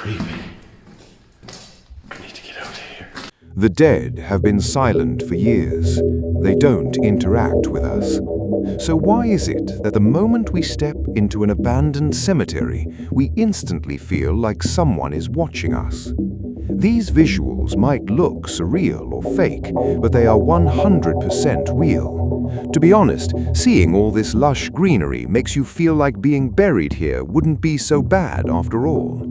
creepy. I need to get out of here. The dead have been silent for years. They don't interact with us. So why is it that the moment we step into an abandoned cemetery, we instantly feel like someone is watching us? These visuals might look surreal or fake, but they are 100% real. To be honest, seeing all this lush greenery makes you feel like being buried here wouldn't be so bad after all.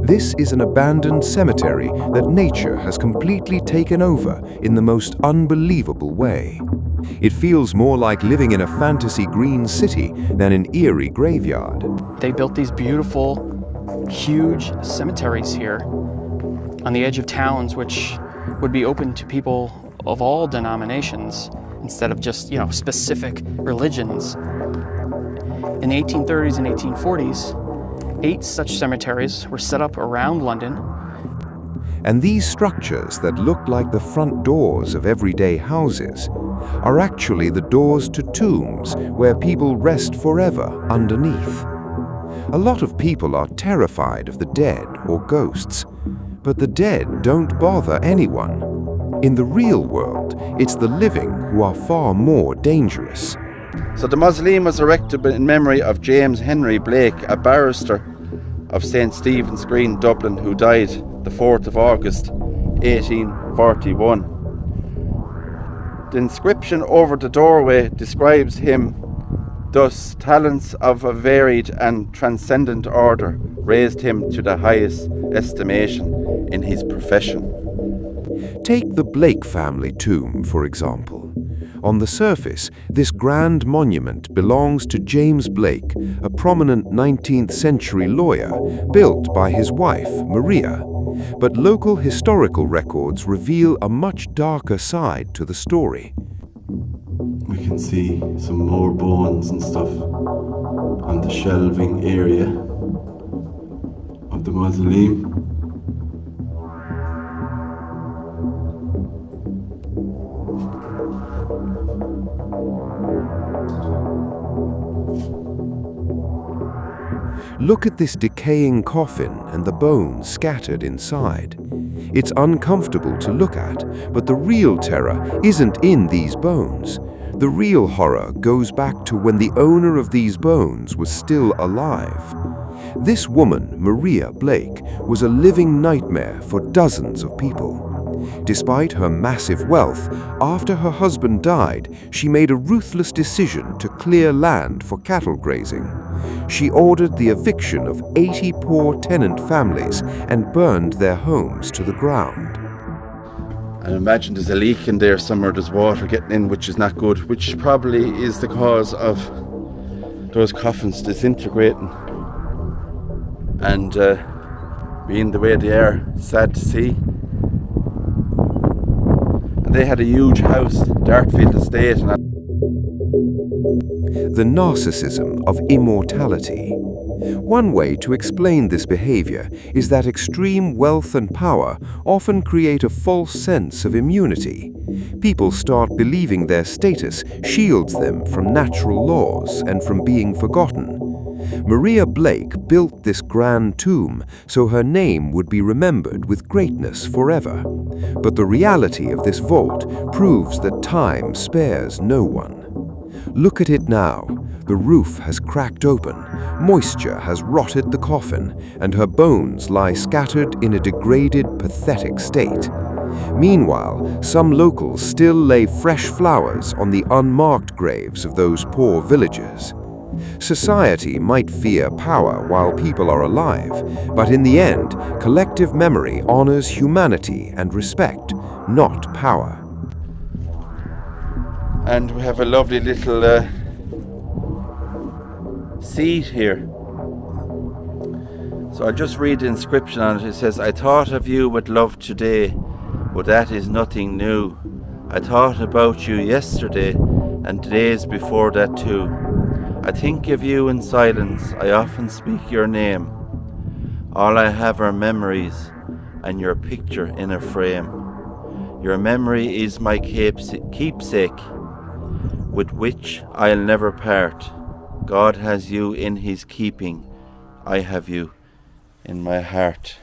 This is an abandoned cemetery that nature has completely taken over in the most unbelievable way. It feels more like living in a fantasy green city than an eerie graveyard. They built these beautiful, huge cemeteries here on the edge of towns, which would be open to people of all denominations instead of just, specific religions. In the 1830s and 1840s, 8 such cemeteries were set up around London. And these structures that look like the front doors of everyday houses are actually the doors to tombs where people rest forever underneath. A lot of people are terrified of the dead or ghosts, but the dead don't bother anyone. In the real world, it's the living who are far more dangerous. So the mausoleum was erected in memory of James Henry Blake, a barrister of St. Stephen's Green, Dublin, who died the 4th of August, 1841. The inscription over the doorway describes him thus: talents of a varied and transcendent order raised him to the highest estimation in his profession. Take the Blake family tomb, for example. On the surface, this grand monument belongs to James Blake, a prominent 19th century lawyer, built by his wife, Maria. But local historical records reveal a much darker side to the story. We can see some more bones and stuff on the shelving area of the mausoleum. Look at this decaying coffin and the bones scattered inside. It's uncomfortable to look at, but the real terror isn't in these bones. The real horror goes back to when the owner of these bones was still alive. This woman, Maria Blake, was a living nightmare for dozens of people. Despite her massive wealth, after her husband died, she made a ruthless decision to clear land for cattle grazing. She ordered the eviction of 80 poor tenant families and burned their homes to the ground. And imagine there's a leak in there somewhere, there's water getting in, which is not good, which probably is the cause of those coffins disintegrating and being the way they are. Sad to see. And they had a huge house, Dartfield Estate. The narcissism of immortality. One way to explain this behavior is that extreme wealth and power often create a false sense of immunity. People start believing their status shields them from natural laws and from being forgotten. Maria Blake built this grand tomb so her name would be remembered with greatness forever. But the reality of this vault proves that time spares no one. Look at it now. The roof has cracked open, moisture has rotted the coffin, and her bones lie scattered in a degraded, pathetic state. Meanwhile, some locals still lay fresh flowers on the unmarked graves of those poor villagers. Society might fear power while people are alive, but in the end, collective memory honors humanity and respect, not power. And we have a lovely little seat here. So I'll just read the inscription on it. It says, "I thought of you with love today, but that is nothing new. I thought about you yesterday and days before that too. I think of you in silence, I often speak your name. All I have are memories and your picture in a frame. Your memory is my keepsake, with which I'll never part. God has you in his keeping, I have you in my heart."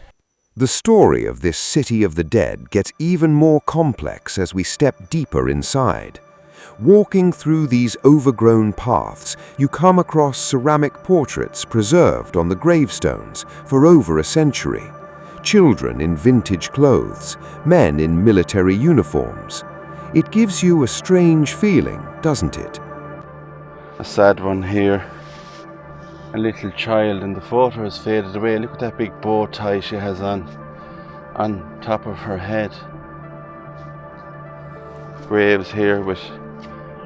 The story of this city of the dead gets even more complex as we step deeper inside. Walking through these overgrown paths, you come across ceramic portraits preserved on the gravestones for over a century. Children in vintage clothes, men in military uniforms. It gives you a strange feeling, doesn't it? A sad one here. A little child, and the photo has faded away. Look at that big bow tie she has on top of her head. Graves here with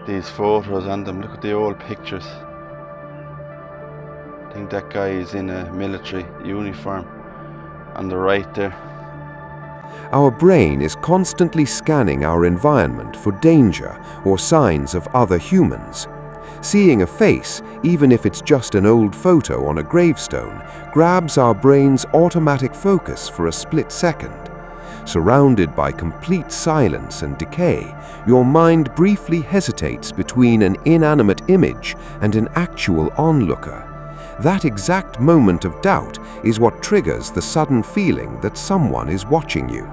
these photos on them. Look at the old pictures. I think that guy is in a military uniform on the right there. Our brain is constantly scanning our environment for danger or signs of other humans. Seeing a face, even if it's just an old photo on a gravestone, grabs our brain's automatic focus for a split second. Surrounded by complete silence and decay, your mind briefly hesitates between an inanimate image and an actual onlooker. That exact moment of doubt is what triggers the sudden feeling that someone is watching you.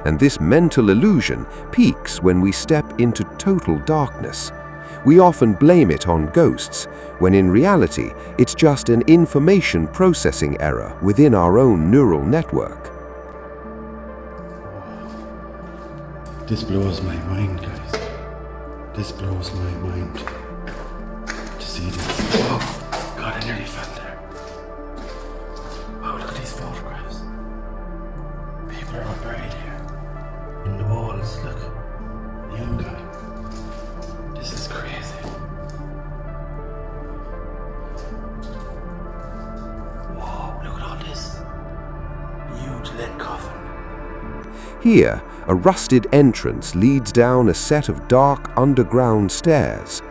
And this mental illusion peaks when we step into total darkness. We often blame it on ghosts, when in reality it's just an information processing error within our own neural network. This blows my mind, guys. This blows my mind. To see this. Oh, God, I nearly fell there. Wow, look at these photographs. People are all buried here. In the walls, look. The young guy. This is crazy. Whoa, look at all this. Huge lead coffin. Here, a rusted entrance leads down a set of dark underground stairs.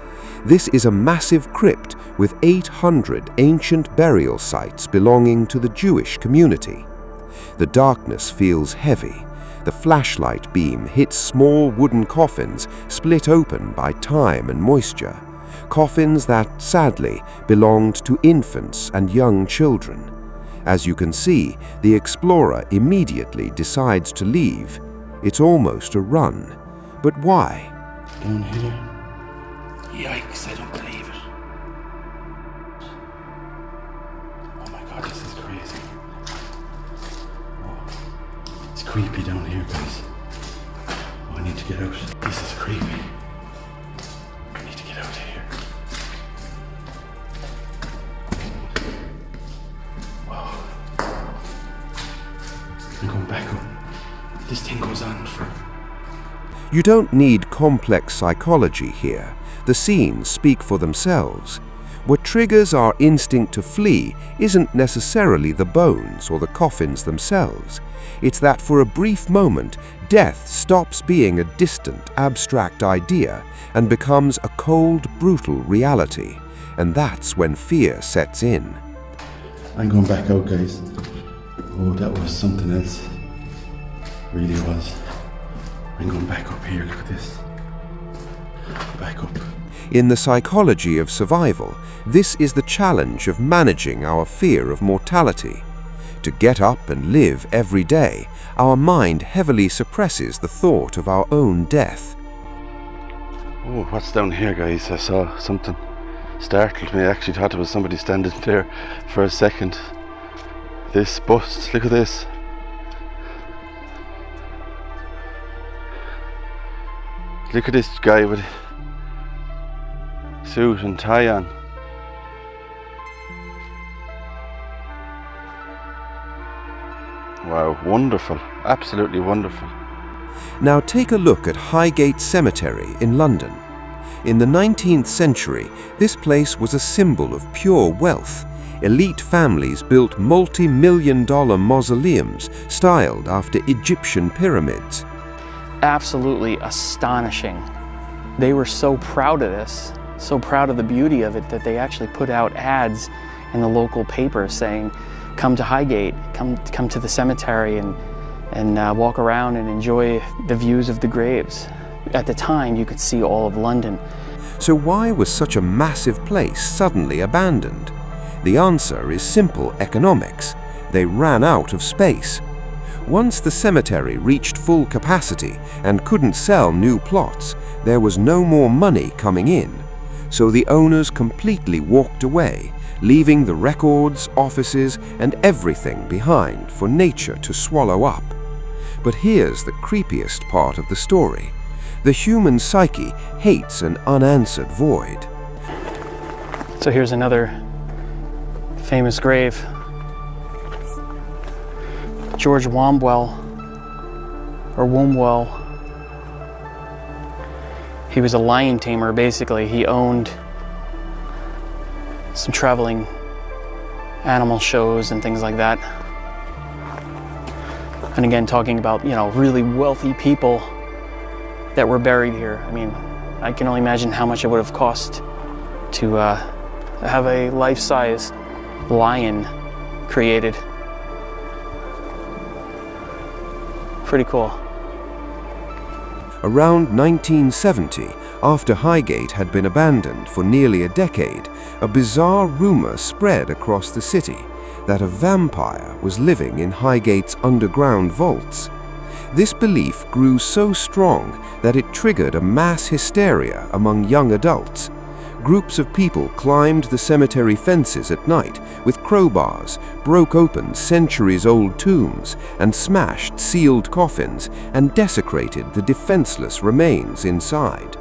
This is a massive crypt with 800 ancient burial sites belonging to the Jewish community. The darkness feels heavy. The flashlight beam hits small wooden coffins split open by time and moisture. Coffins that, sadly, belonged to infants and young children. As you can see, the explorer immediately decides to leave. It's almost a run. But why? Down here. Yikes, I don't believe it. Oh my God, this is crazy. Oh, it's creepy down here, guys. Oh, I need to get out. This is creepy. I need to get out of here. Wow. I'm going back up. This thing goes on for... You don't need complex psychology here. The scenes speak for themselves. What triggers our instinct to flee isn't necessarily the bones or the coffins themselves. It's that for a brief moment, death stops being a distant, abstract idea and becomes a cold, brutal reality. And that's when fear sets in. I'm going back out, guys. Oh, that was something else. Really was. I'm going back up here, look at this. Back up. In the psychology of survival, this is the challenge of managing our fear of mortality. To get up and live every day, our mind heavily suppresses the thought of our own death. Oh, what's down here, guys? I saw something. Startled me. I actually thought it was somebody standing there for a second. This bust, look at this. Look at this guy with suit and tie on. Wow, wonderful, absolutely wonderful. Now take a look at Highgate Cemetery in London. In the 19th century, this place was a symbol of pure wealth. Elite families built multi-million-dollar mausoleums styled after Egyptian pyramids. Absolutely astonishing. They were so proud of this, so proud of the beauty of it, that they actually put out ads in the local paper saying, come to Highgate, come to the cemetery and walk around and enjoy the views of the graves. At the time, you could see all of London. So why was such a massive place suddenly abandoned? The answer is simple economics. They ran out of space. Once the cemetery reached full capacity and couldn't sell new plots, there was no more money coming in. So the owners completely walked away, leaving the records, offices, and everything behind for nature to swallow up. But here's the creepiest part of the story. The human psyche hates an unanswered void. So here's another famous grave. George Wombwell, or Wombwell. He was a lion tamer, basically. He owned some traveling animal shows and things like that. And again, talking about, really wealthy people that were buried here. I mean, I can only imagine how much it would have cost to have a life-size lion created. Pretty cool. Around 1970, after Highgate had been abandoned for nearly a decade, a bizarre rumor spread across the city that a vampire was living in Highgate's underground vaults. This belief grew so strong that it triggered a mass hysteria among young adults. Groups of people climbed the cemetery fences at night with crowbars, broke open centuries-old tombs, and smashed sealed coffins and desecrated the defenseless remains inside.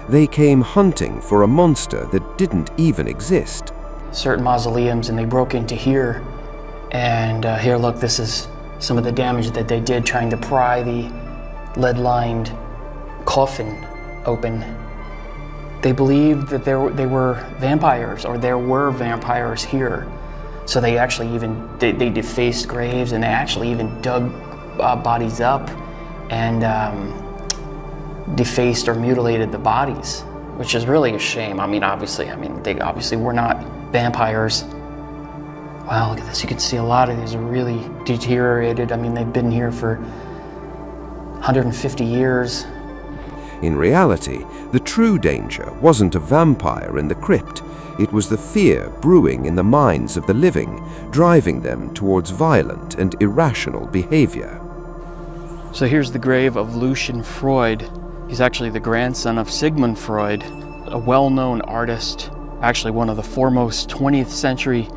They came hunting for a monster that didn't even exist. Certain mausoleums, and they broke into here. And here, look, this is some of the damage that they did trying to pry the lead-lined coffin open. They believed that they were vampires, or there were vampires here. So they actually they defaced graves, and they actually even dug bodies up and defaced or mutilated the bodies, which is really a shame. I mean, they obviously were not vampires. Wow, look at this. You can see a lot of these are really deteriorated. I mean, they've been here for 150 years. In reality, the true danger wasn't a vampire in the crypt. It was the fear brewing in the minds of the living, driving them towards violent and irrational behavior. So here's the grave of Lucian Freud. He's actually the grandson of Sigmund Freud, a well-known artist, actually one of the foremost 20th century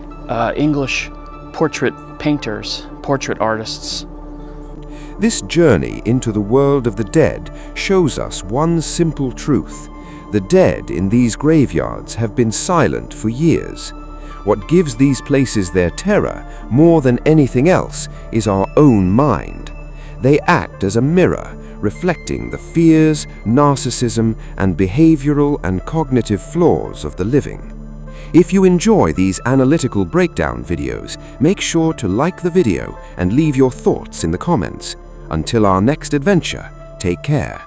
English portrait painters, portrait artists. This journey into the world of the dead shows us one simple truth. The dead in these graveyards have been silent for years. What gives these places their terror more than anything else is our own mind. They act as a mirror, reflecting the fears, narcissism, and behavioral and cognitive flaws of the living. If you enjoy these analytical breakdown videos, make sure to like the video and leave your thoughts in the comments. Until our next adventure, take care.